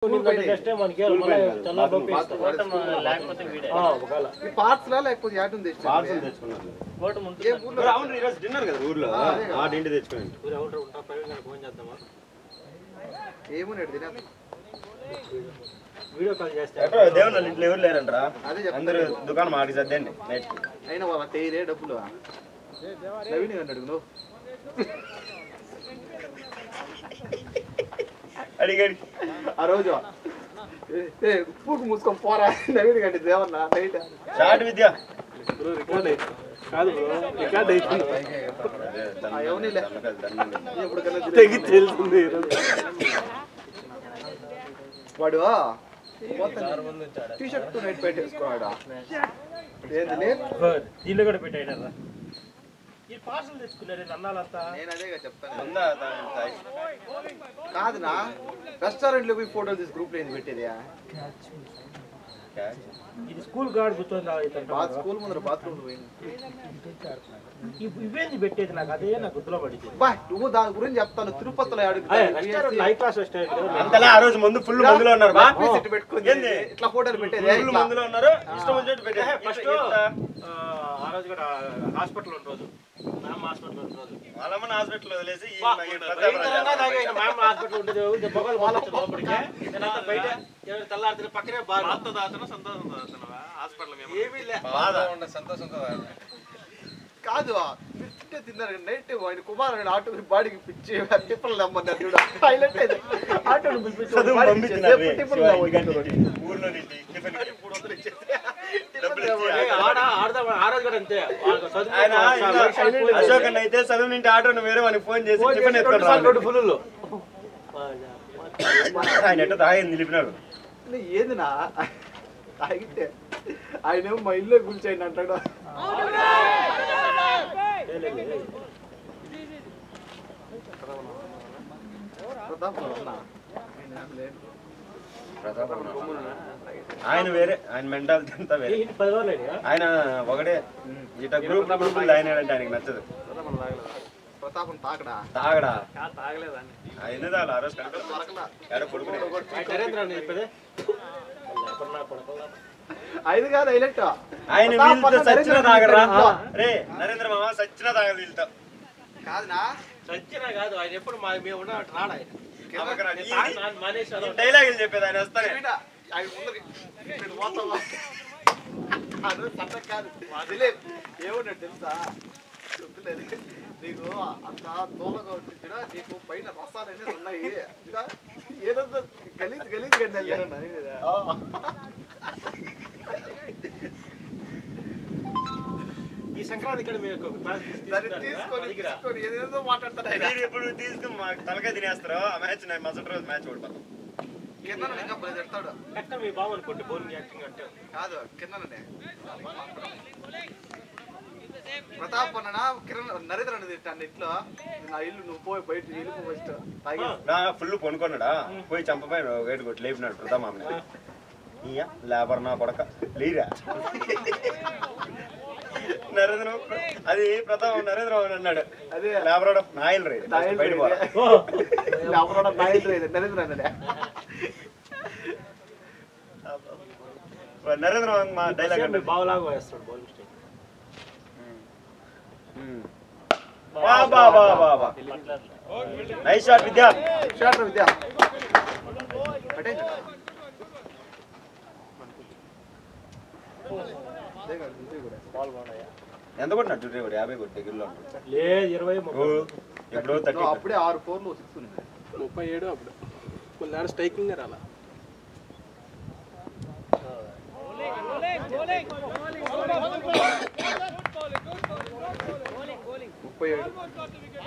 video call చేస్తారు దేవుని ఇంట్లో ఎవరు లేరంటారా అందరూ దుకాణం ఆడి సర్దండి అయినా వాళ్ళ తేరే డబ్బులు నవీన్ అన్నాడు నువ్వు అడిగాడు ఆ రోజు పూకు మూసుకొని పోరా నవీన్ గండి దేవన్న నైట్ షార్ట్ విద్య కాదు రికార్డ్ అయిపోయింది తెగి తెలుస్తుంది వాడు టీ షర్ట్ నైట్ పెట్టేసుకోవాడా దీనిలో కూడా పెట్టాడు పార్సల్ తెచ్చుకున్నారు అన్నాలంతా నేను అదేగా చెప్తాను కాదునా రెస్టారెంట్ లో పోయి ఫోటోలు తీసి గ్రూప్ లో ఏంది పెట్టేది ఇది స్కూల్ గార్డ్ గుర్తుందా స్కూల్ ముందర బాత్రూమ్ ఇవేంది పెట్టేది నాకు అదే నాకు గుర్తులో పడింది నువ్వు దాని గురించి చెప్తాను తిరుపతిలో అంతలా ఆ రోజు ముందు ఫుల్ మందులో ఉన్నారు ఇట్లా ఫోటోలు పెట్టేది మందులో ఉన్నారు ఇష్టం వచ్చినట్టు పెట్టేది ఫస్ట్ ఆ రోజు కూడా హాస్పిటల్ ఉంటుంది వాళ్ళమ్మని హాస్పిటల్ వదిలేసి తెల్లారి పక్కనే సంతోషంతో కాదు తిన్నారు నైట్ ఆయన కుమారుడు ఆటో బాడీకి పిచ్చి టిఫిన్ నమ్మన్నారు చూడ హైలైట్ ఆటో అశోక్ అన్న అయితే చదువు నింటి ఆటోను వేరే వానికి ఫోన్ చేసి టిఫిన్ ఎత్తుకుంటాడు ఫుల్ ఆయన ఎట్ట తాగింది నిలిపినాడు ఏందినా తాగితే ఆయన మా ఇల్లు కూర్చోండి అంటాడు ఆయన వేరే ఆయన మెంటాలిటీ అంతా వేరే ఆయన ఒకటే ఇట గ్రూప్ ఆయన అంటే ఆయనకి నచ్చదు ప్రతాపం తాగడా తాగడా తాగలేదండి ఆయన ఆ రోజు ఐదు కాదు హైలైట్ ఆయన సచ్చిన తాగరా రే నరేంద్ర మామ సచ్చిన తాగదు వీళ్ళతో కాదునా సచ్చిన కాదు ఆయన ఎప్పుడు మేము ఉన్న రాడు ఆయన డైలాగులు చెప్పేది ఆయన వస్తానే ఏమన్నాడు తెలుసా నీకు అంత దూరంగా ఉంటుందా నీకు పైన రసాలన్నీ ఉన్నాయి ఏదో గలీజ్ గలీజ్ ఈ సంక్రాంతి ఇక్కడ తీసుకొని ఏదేదో మాట్లాడతారు ఎప్పుడు తీసుకుని మాకు తలకాయ తినేస్తారు ఆ మ్యాచ్ మసటి రోజు మ్యాచ్ ఓడిపోతాం కింద ఇంకా పెడతాడు ఎక్కడ మీ బాబు అనుకోండి బౌలింగ్ యాక్టింగ్ అంటే కాదు కిందనే ప్రతాప్ అన్న కిరణ్ నరేంద్ర అన్నది ఇట్లో నా ఇల్లు నువ్వు పోయి బయట వెళ్ళిపో ఫస్ట్ ఫుల్ కొనుక్కున్నాడా పోయి చంపపోయి వేటు కొట్టి లేపినాడు ప్రతాప్ మామని ఇయ్యా లేబర్ నా కొడక లేరా నరేంద్ర అది ప్రతాప్ నరేంద్ర అన్నాడు అదే లేబర్ నాయల్ రైడ్ నరేంద్ర అన్నాడే నరేంద్ర మా డైలాగ్ అంటే బావులాగా వేస్తాడు బౌలింగ్ స్టైల్ నైస్ షాట్ విద్యా షాట్ విద్యా ఎంత కొట్టినట్టు 50 కొట్టి దగ్గరలో ఎప్పుడో అప్పుడే 6 4 6 37 అప్పుడు స్ట్రైకింగ్ రాలా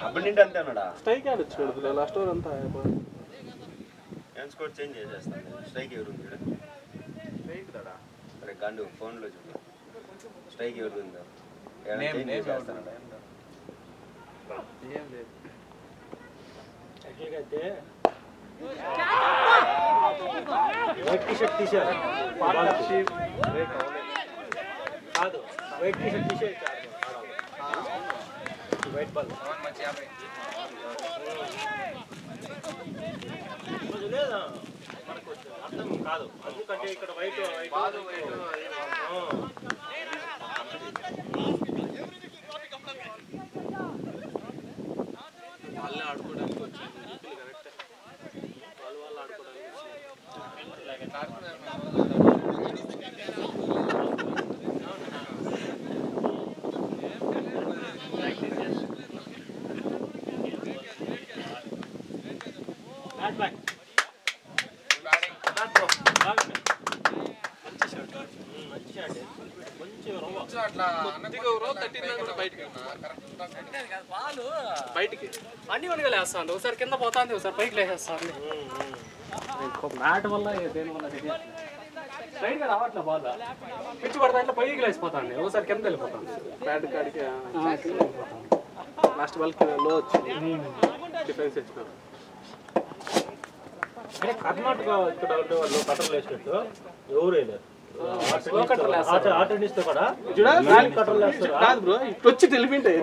అప్పటి నుండి అంతే అన్నాడా స్ట్రైక్ ఆడొచ్చు లాస్ట్ ఓవర్ అంతా ఏం స్కోర్ చేంజ్ చేసేస్తాను స్ట్రైక్ ఎవరు స్ట్రైక్ దాడా అరే గండు ఫోన్లో చూడు స్ట్రైక్ ఎవరు ఉందో చేస్తానడా ఏం లేదు యాక్చువల్గా అయితే వైట్ టీ షర్ట్ తీసారు కాదు వైట్ టీ షర్ట్ తీసేది వైట్ బాల్ మంచి 50 లేదా మనకు కాదు అందుకంటే ఇక్కడ వైట్ బాల్ వైట్ వాళ్ళే ఆడుకోవడానికి వచ్చారు కరెక్ట్ వాళ్ళు ఆడుకోవడానికి బయటికి అన్ని వనగా లేస్తాను ఒకసారి కింద పోతాంది ఒకసారి పైకి లేసేస్తాను మ్యాట్ వల్ల దేని వల్ల స్ట్రైట్ గా రావట్లే బాల్ పిచ్చి పడతా ఇట్లా పైకి లేచిపోతాండి ఒకసారి కింద వెళ్ళిపోతాను బ్యాట్ కాడికి లాస్ట్ బాల్ లో వచ్చింది డిఫెన్స్ ఇచ్చినారు కర్ణాటక ఇక్కడ ఉండే వాళ్ళు కట్టర్లు వేసినట్టు ఎవరు వేయలేరు వచ్చి తెలిపింటాయి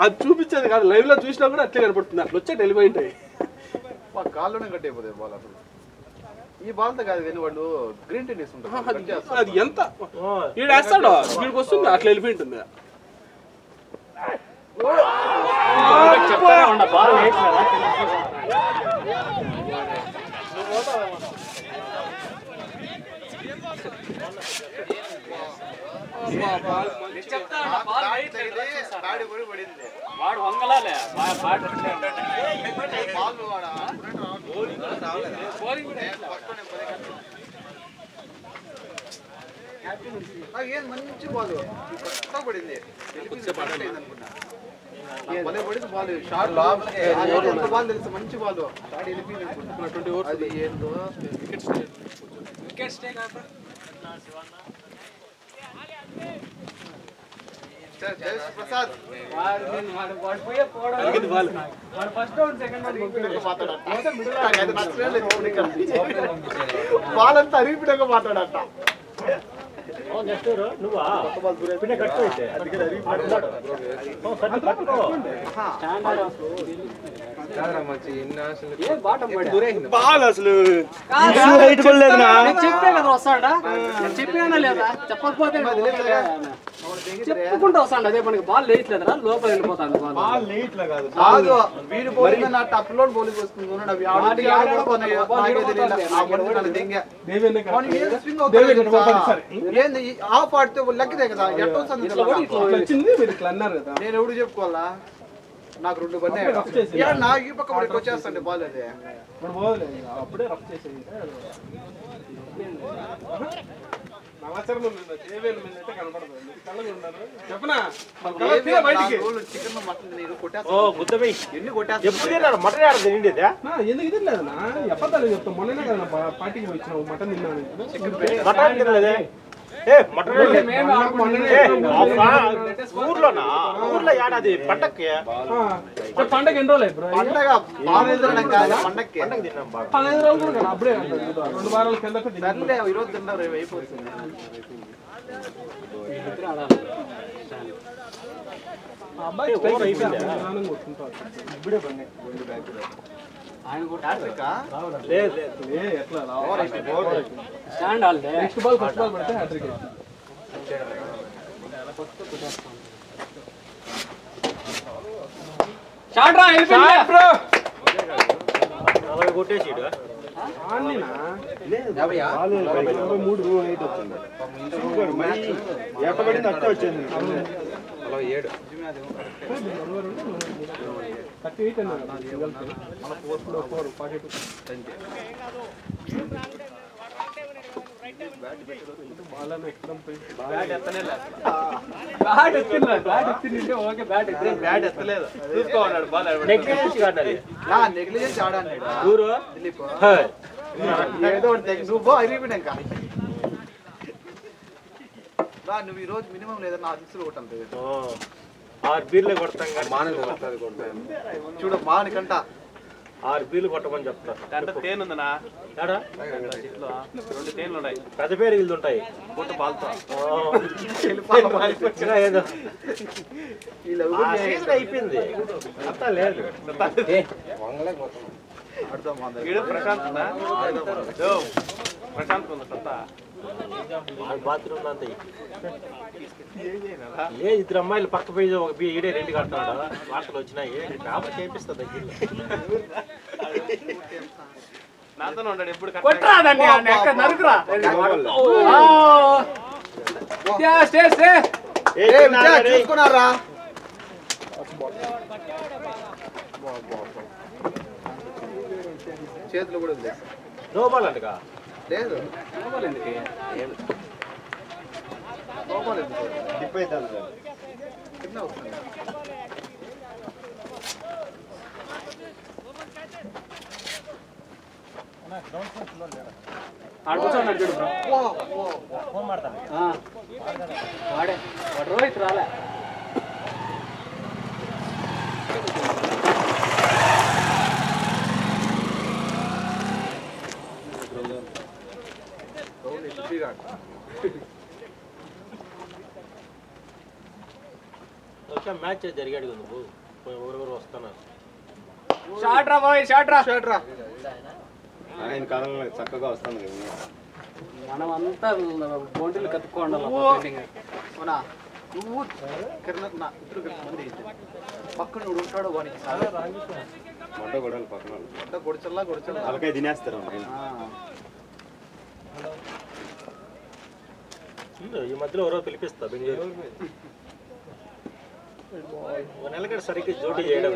అది చూపించేది కాదు లైవ్ లో చూసినా కూడా అట్లే కనపడుతుంది అట్లా వచ్చే వెళ్ళిపోయింటాయి కాళ్ళలోనే కట్ అయిపోతాయి బాల్ అసలు ఈ బాల్తో కాదు కానీ వాళ్ళు గ్రీన్ టెన్నిస్ ఉంటుంది అది ఎంత వీడు వేస్తాడు వీడికి వస్తుంది అట్లా వెళ్ళిపోయింటుంది వాడు వంగలాలే మంచి బాల్ కొత్త పడింది పడింది బాల్ షార్ట్ బాల్ తెలుసు మంచి బాల్ షార్ట్ వెళ్ళిపోయింది అది ఏందో వికెట్ స్టే ప్రసాద్ బాల్ అంతా అరిగిపోయాక మాట్లాడట చెప్పే కదా వస్తాడా చెప్పానా లేదా చెప్పకపోతే చెప్పుకుంటూ వస్తాడు అదే మనకి బాల్ లేట్లేదురా లోపల వెళ్ళిపోతాను వీడు బౌలింగ్ నా టప్ లో బౌలింగ్ వస్తుంది ఏంది ఆఫ్ ఆడితే లెక్కదే కదా ఎట్లా నేను ఎవడు చెప్పుకోవాలా నాకు 2 పన్నే నా ఈ పక్క పడికి వచ్చేస్తాండి బాల్ అదే అప్పుడే రఫ్ చేసేది చెప్పనా చికెన్ మటన్ ఎందుకు తినలేదన్నా ఎప్పటిదాన్ని చెప్తాం మొన్ననే కదా పార్టీకి వచ్చినావు మటన్ తిన్నాను ఊర్లో ఏడాది పండక్కి పండగ ఎన్ని రోజులు పండగ 15 రోజులు కదా అప్పుడే 2 వారాల కిందట ఈరోజు తిన్నారు అయిపోతుంది నెక్స్ట్ బాల్ ఫస్ట్ బాల్ పడితే హ్యాట్రిక్ షాట్ రా బ్రో అలాగే కొట్టేసిడు ఆన్నినా లేదు 53 8 వచ్చింది సూపర్ మ్యాచ్ ఎప్పటికీ అట్టే వచ్చింది 47 38 అన్నారు సింగల్ మన 4 42 బాల్ ఎక్కడం బ్యాట్ ఎత్తలేదు బ్యాట్ ఎత్తింటే ఓకే బ్యాట్ ఎత్తలేదు చూసుకోన్నాడు బాల్ నెగ్లిజెన్స్ ఆడాలి నా నెగ్లిజెన్స్ ఆడాలి ఊరు దిలీప్ ఏదో నువ్వు అయిపోయినాక రా నువ్వు ఈ రోజు మినిమం లేదన్నా 6 సిక్స్లు కొట్టాలి 6 బీర్లే కొడతాం చూడ మానికంట 6 బీర్లు కొట్టమని చెప్తా అంటే తేనె ఉందనా 2 తేనెలు ఉన్నాయి పెద్ద పేరు ఇల్లు ఉంటాయి కొట్ట బాల్తో ఏదో అయిపోయింది అంతా లేదు ప్రశాంత్ బాత్రూమ్ అంతా ఏ ఇద్దరు అమ్మాయిలు పక్క పోయి ఒక ఈడే రెండు కడతాడు వార్తలు వచ్చినాయి పేపర్ చేపిస్తా దగ్గర నాతోనే ఉంటాడు ఎప్పుడు నరుకురా చూసుకున్నారా చేతులు కూడా ఉంది నోబాల్ అంటగా లేదు డిప్ అవుతుంది సార్ కింద వస్తుంది కూర్చోన్నాడు చూడు ఫోన్ ಮಾಡ್ತಾನೆ వాడే వాడు రోహిత్ రాలే మ్యాచ్ జరిగాడు నువ్వు ఎవరెవరు వస్తున్నారు షాట్ రా బాయ్ షాట్ రా ఆయన కాలంలో చక్కగా వస్తుంది మనం అంతా బౌండరీలు కత్తుకోండి నువ్వు కిరణ్ నా ఇద్దరు మంది పక్కన నువ్వు ఉంటాడు వానికి మొట్ట గొడవలు పక్కన గొడచల్లా వాళ్ళకై తినేస్తారు ఈ మధ్యలో ఎవరో పిలిపిస్తా బెంగళూరు నెలకడ సరిగ్గా జోటీ చేయడం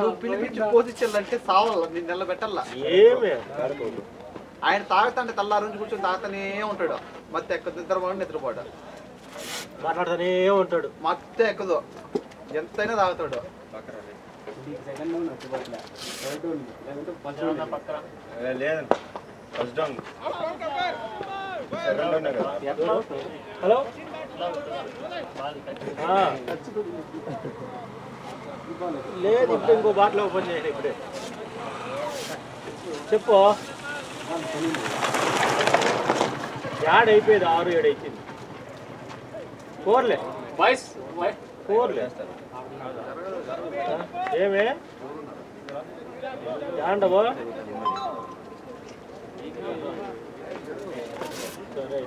నువ్వు పిలిపించి పోషించాలంటే సావాల నేను నిలబెట్టాల ఏమే ఆయన తాగుతాంటే తెల్లారు నుంచి కూర్చొని తాగుతానే ఉంటాడు మత్తు ఎక్కదు నిద్రపోడు నిద్రపోడు మాట్లాడుతూనే ఉంటాడు మత్తు ఎక్కదు ఎంతైనా తాగుతాడు లేదు ఫస్ట్ డౌన్ హలో లేదు ఇప్పుడు ఇంకో బాటిల్ ఓపెన్ చేయండి ఇప్పుడే చెప్పు యాడ్ అయిపోయేది 6-7 అయిపోయింది 4లే బాయ్స్ 4లే ఏమే యాండబో సరే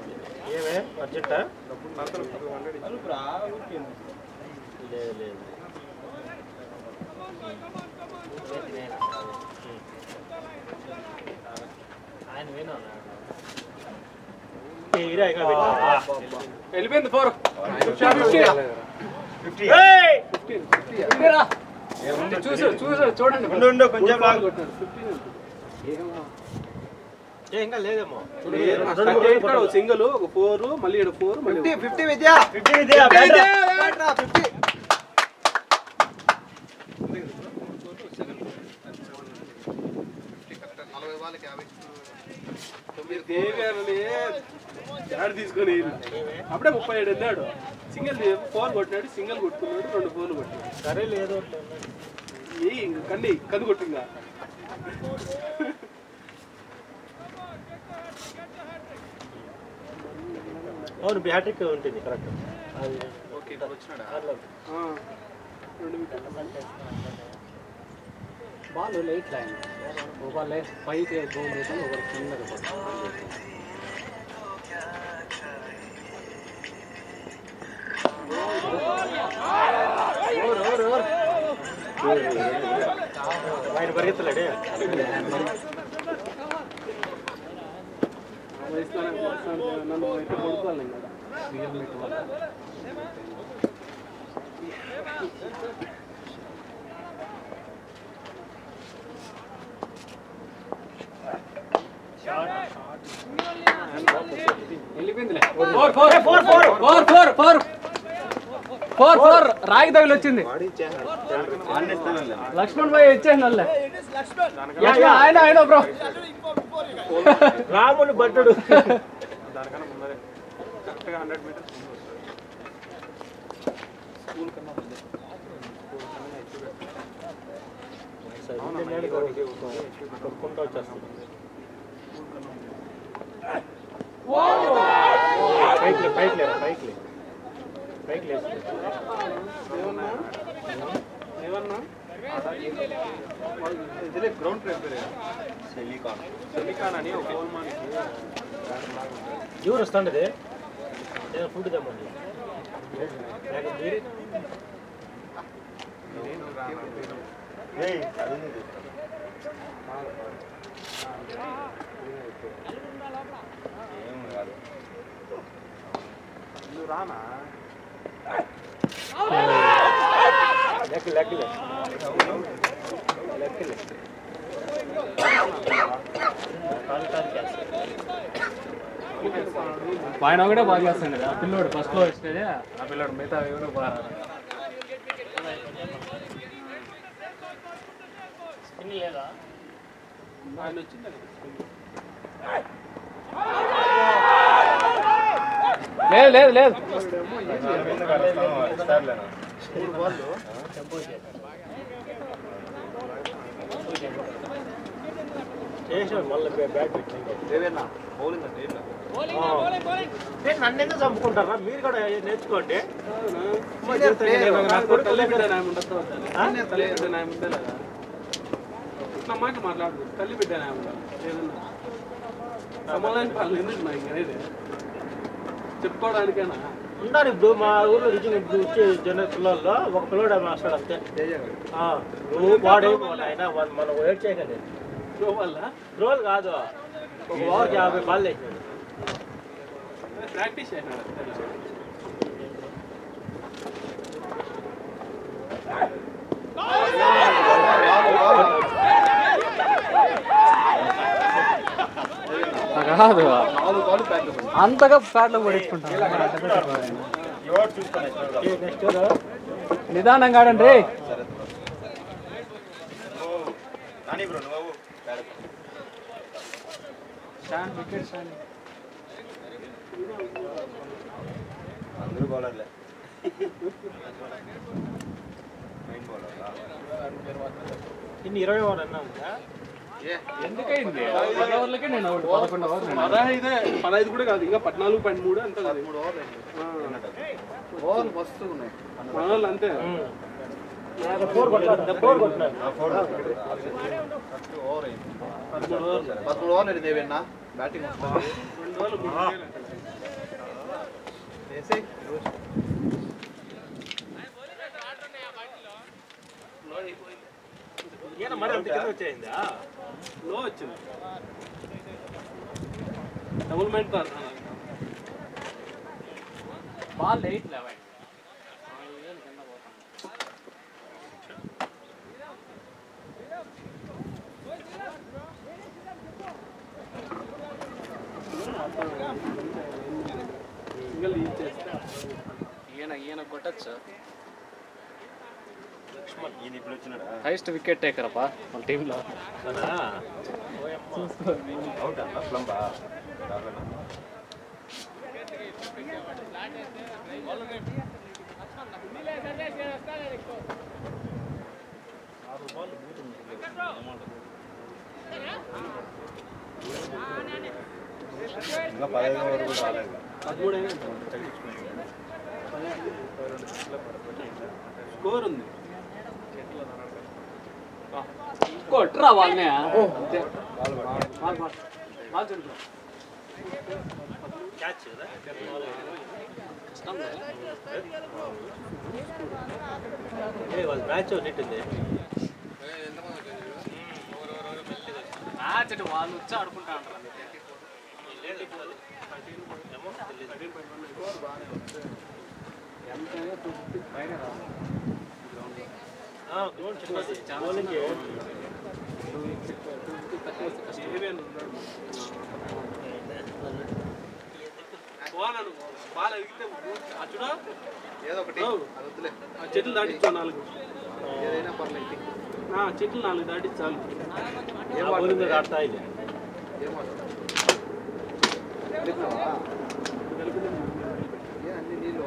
ఏమే అర్జెంటా లేదు లేదు వెళ్ళిపోయింది 4 చూడండి కొంచెం ఇంకా లేదేమో సింగిల్ ఒక 4 మళ్ళీ 4 మళ్ళీ 50 విద్య 50 విద్య 50 తీసుకొని అప్పుడే 37 వెళ్ళాడు సింగిల్ 4 కొట్టినాడు సింగిల్ కొట్టుకున్నాడు 2 4 కొట్టినాడు సరే లేదు కంది కొట్టిందా అవును బ్యాటరీకి ఉంటుంది కరెక్ట్ ఓకే వచ్చినాడా బాల్ లైట్ లైన్ బాల్ పైకి గోల్ చేసాను ఒకరు కిందకి ఆయన పరిగెత్తలేడే నన్ను అయితే కొడుకోవాలి కదా రియల్ మీట్ వల్ల వెళ్ళిపోయిందిలే 4 రాగి తగిలి వచ్చింది లక్ష్మణ్ భాయ్ ఇచ్చేయండి వాళ్ళే ఆయన బ్రో రాముని భట్టుడు దానికన్నా ముందరే కరెక్ట్గా 100 మీటర్స్ స్కూల్ కన్నా కొట్టుకుంటూ వచ్చేస్తుంది పైకి ఏమన్నా ఇదిలే గ్రౌండ్ ప్రిపేర్ సెలికాన్ అని ఒక హోల్మాన్కి ఎవరు వస్తుండేది నేను ఫుడ్ తెమ్మండి నువ్వు రానా ఆయన ఒకటే బాగా చేస్తాను కదా ఆ పిల్లోడు ఫస్ట్లో వస్తేనే ఆ పిల్లోడు మిగతా ఎవరు బాగా ఆయన వచ్చిందా లేదు లేదు లేదు 3 బాల్ మళ్ళీ బ్యాట్ దేవేనా బౌలింగ్ అంటే నన్ను ఎందుకు చంపుకుంటారా మీరు కూడా నేర్చుకోండి తల్లి బిడ్డ న్యాయం ఉండదు తల్లి బిడ్డ న్యాయం ఉంటే లేదా ఇట్లా మాట మాట్లాడదు తల్లి బిడ్డ న్యాయం ఉండాలి ఏదన్నా సమాధానం వాళ్ళు ఎందుకు నాకు అనేది చెప్పుకోవడానికేనా ఉన్నారు ఇప్పుడు మా ఊర్లో నిజంగా ఇప్పుడు వచ్చే పిల్లల్లో ఒక పిల్లడు వస్తాడు అంతే నువ్వు వాడే ఆయన మనం వెయిట్ చేయకండి రోజు కాదు ఒక ఓవర్కి 50 బాల్ వేసినాడు ప్రాక్టీస్ చేసినాడు కాదు అంతగా ప్యాడ్లో పడించుకుంటాను నిదానంగా ఆడండి అందరూ బౌలర్లే ఇన్ని 20 ఓవర్ అన్నా ఉందా ఎందుకైంది 10 ఓవర్లకే నేను అవుట్ 11 ఓవర్లు 15 కూడా కాదు ఇంకా 14.3 అంత కాదు 3 ఓవర్లు మస్తు ఉన్నాయి మనోళ్ళు అంతే 4 కొట్టాడు 4 కొట్టాడు 13 ఓవర్లు దేవేనా బ్యాటింగ్ వస్తుంది 2 ఓవర్లు 3 వేసేయ్ ఈయన మరి అంత కింద వచ్చేయిందా లో వచ్చింది డబుల్ మైండ్ కాదు బాల్ 8-11 సింగిల్ లీడ్ చేస్తే ఈయన కొట్టచ్చు ఈయన ఇప్పుడు వచ్చినాడా హైయెస్ట్ వికెట్ టేకర్ అప్ప మన టీంలో అవుట్ ప్లంబా ఇంకా 15 ఓవర్ కూడా రాలేదు 13 స్కోర్ ఉంది కొట్టరా వాళ్ళనే క్యాచ్ వాళ్ళ మ్యాచ్ నెట్టింది మ్యాచ్ వాళ్ళు వచ్చి ఆడుకుంటా ఉంటారు ఏదో ఒకటి చెట్లు దాటించు 4 ఏదైనా పర్లేదు చెట్లు 4 దాటించాలి ఆడతా ఇది అన్ని నీళ్ళు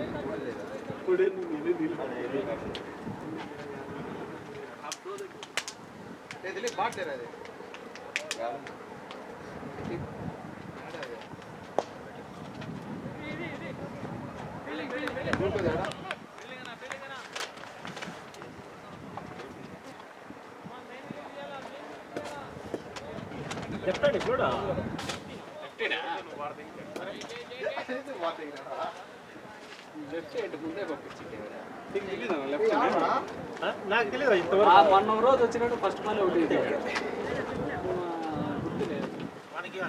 లేదు బాట్లేరు అది చెప్పండి చూడ ముందే పంపించింది నాకు తెలియదు ఇంతవరకు మొన్న రోజు వచ్చినట్టు ఫస్ట్ బాల్ ఒకటి మనకి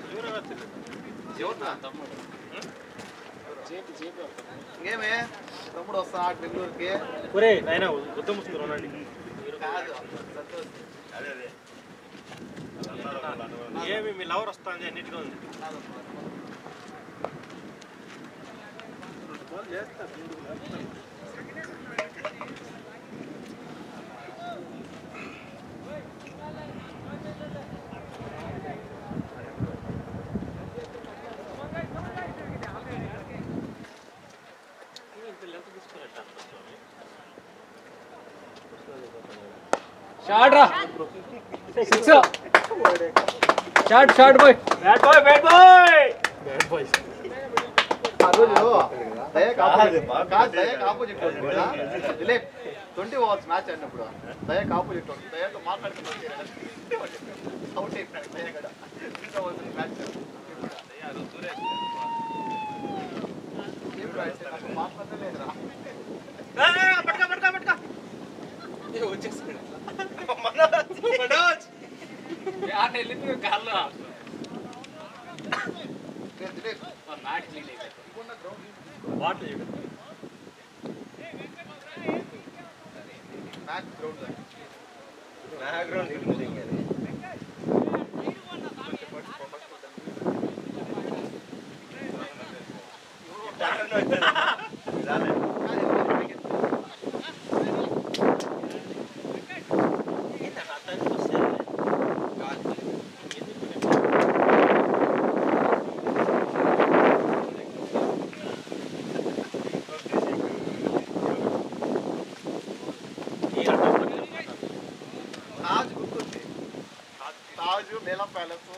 తమ్ముడు ఇంకేమే తమ్ముడు వస్తా బెంగళూరుకి ఒరే నాయన గుర్తు ముసుకుని ఉండండి ఏమి మీ లవర్ వస్తుంది అన్నిటిగా ఉంది షాట్ రా six shot boy bat boy ఆ రోజు దయక్ ఆపోజిట్ దిలీప్ 20 ఓవర్స్ మ్యాచ్ ఆడినప్పుడు దయక్ ఆపోజిట్ దయతో మాట్లాడుతున్నాడు అవుట్ అయిపోయాడు దయక్ మ్యాచ్ మాట్లాడలేదురా పట్టుకో వచ్చేసాడు వెళ్ళిపోయి గాల్లో దిలీప్ మ్యాచ్ లీడ్ అయిపోయింది వాటర్ చూడు మ్యాచ్ గ్రౌండ్ బ్యాక్గ్రౌండ్ తాజ్ మేళం ప్యాలెస్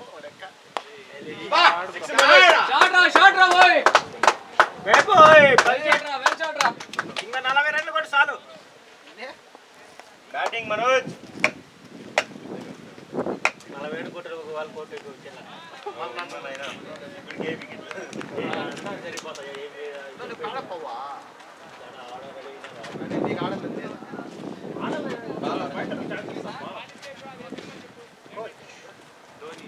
షాట్ రా boy bat boy well shot రా ఇంకా 40 రన్లు కొట్టి చాలు బ్యాటింగ్ మనోజ్ 40 రన్లు కొట్టారు ఒక వాళ్ళు కోట్ వచ్చేలా ఇప్పటికే వికెట్లు సరిపోతాయి ఏమి పాడపోవా నీకు ఆడలేదు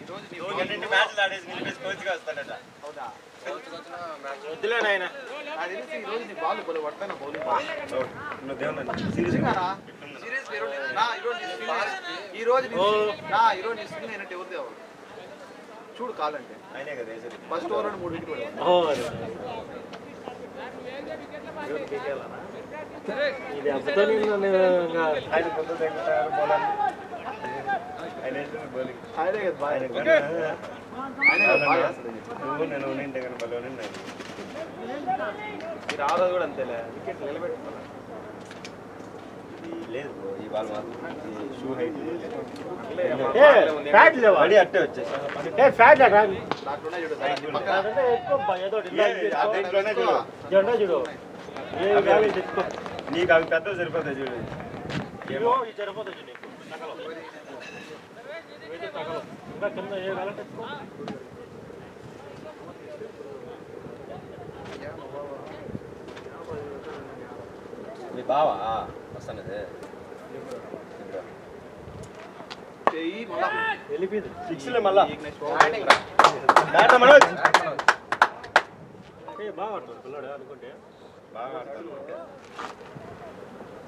ధోని మ్యాచ్లు ఆడేసి నిలిపేసి కోచ్గా వస్తాడట అవునా వద్దులే నాయన నాకు తెలిసి ఈ రోజు నీ బాల్ బౌల్ పడతాను బౌలింగ్ నువ్వు దేవుడు సీరియస్ ఈ రోజు ఈ రోజు నీ స్వింగ్ అయినట్టు ఎవరు దేవాలి చూడు కాలంటే ఆయనే కదా వేసేది ఫస్ట్ ఓవర్ 3 వికెట్లు ఓ ఇది అబ్బుతో ఆయన కొంత తగ్గుతారు బౌలర్ ఆయన వేసేది బౌలింగ్ ఆయనే కదా బాయ్ ఆయనే కదా బాగా నువ్వు నేను ఉంటే కానీ బౌలర్ మీరు ఆ రోజు కూడా అంతేలే వికెట్ నిలబెట్టుకున్నా లేదు bro, ఈ బాల్ మాత్రం ఈ షూ హైట్ ఫ్యాట్ లేవా మళ్ళీ అట్టే వచ్చేసి ఫ్యాట్ దాంట్లోనే చూడు పక్కన ఎక్కువ ఏదో దీంట్లోనే చూడు జెండా చూడు ఏ గాలి తెచ్చుకో నీకు అవి పెద్ద సరిపోతాయి చూడు ఏమో ఇది సరిపోతుంది నీకు తగలం ఇవైతే తగలం ఇంకా కింద ఏ గాలి తెచ్చుకో మీ బావా వస్తానది చెయ్యి మళ్ళా వెళ్ళిపోయింది సిక్స్లే మళ్ళా బ్యాట్ మనోజ్ బాగా ఆడుతుంది పిల్లడు అనుకుంటే బాగా ఆడతాను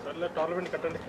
సర్లే టోర్నమెంట్ కట్టండి